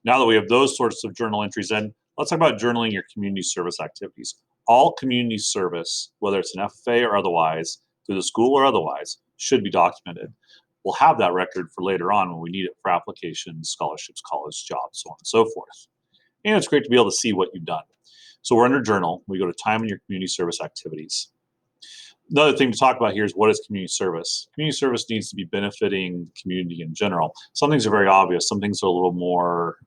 Now that we have those sorts of journal entries in, let's talk about journaling your community service activities. All community service, whether it's an FFA or otherwise, through the school or otherwise, should be documented. We'll have that record for later on when we need it for applications, scholarships, college, jobs, so on and so forth. And it's great to be able to see what you've done. So we're under journal. We go to time in your community service activities. Another thing to talk about here is, what is community service? Community service needs to be benefiting the community in general. Some things are very obvious. Some things are a little more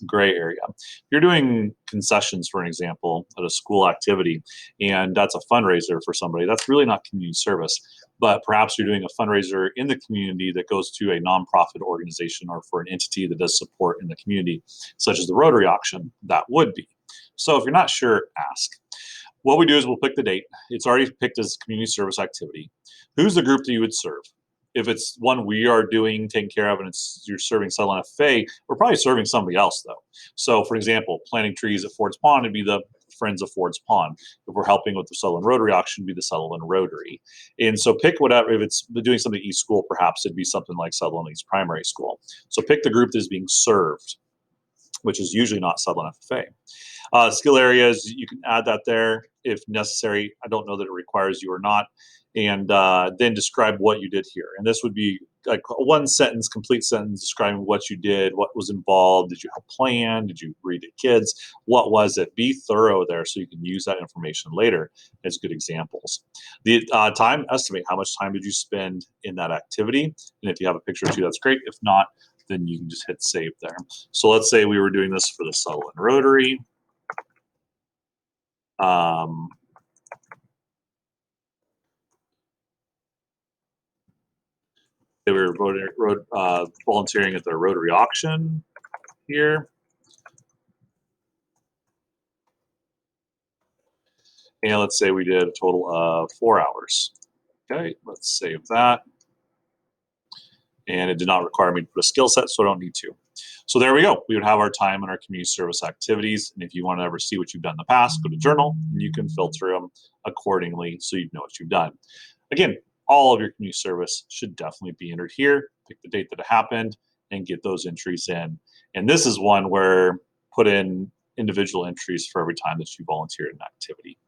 gray area. If you're doing concessions, for an example, at a school activity, and that's a fundraiser for somebody, that's really not community service. But perhaps you're doing a fundraiser in the community that goes to a nonprofit organization or for an entity that does support in the community, such as the Rotary auction, that would be. So if you're not sure, ask. What we do is we'll pick the date. It's already picked as community service activity. Who's the group that you would serve? If it's one we are doing, taking care of, and you're serving Sutherland FFA, we're probably serving somebody else though. So for example, planting trees at Ford's Pond would be the Friends of Ford's Pond. If we're helping with the Sutherland Rotary auction, it'd be the Sutherland Rotary. And so pick whatever, if it's doing something at East School, perhaps it'd be something like Sutherland East Primary School. So pick the group that is being served, which is usually not Sutherland FFA. Skill areas, you can add that there if necessary. I don't know that it requires you or not. And then describe what you did here. And this would be like a one sentence, complete sentence describing what you did, what was involved. Did you have a plan? Did you read to kids? What was it? Be thorough there so you can use that information later as good examples. The time, estimate how much time did you spend in that activity. And if you have a picture or two, that's great. If not, then you can just hit save there. So let's say we were doing this for the Sutherland Rotary. They were volunteering at the Rotary auction here. And let's say we did a total of 4 hours. Okay, let's save that. And it did not require me to put a skill set, so I don't need to. So there we go. We would have our time in our community service activities. And if you want to ever see what you've done in the past, go to journal and you can filter them accordingly so you know what you've done. Again, all of your community service should definitely be entered here. Pick the date that it happened and get those entries in. And this is one where put in individual entries for every time that you volunteered in an activity.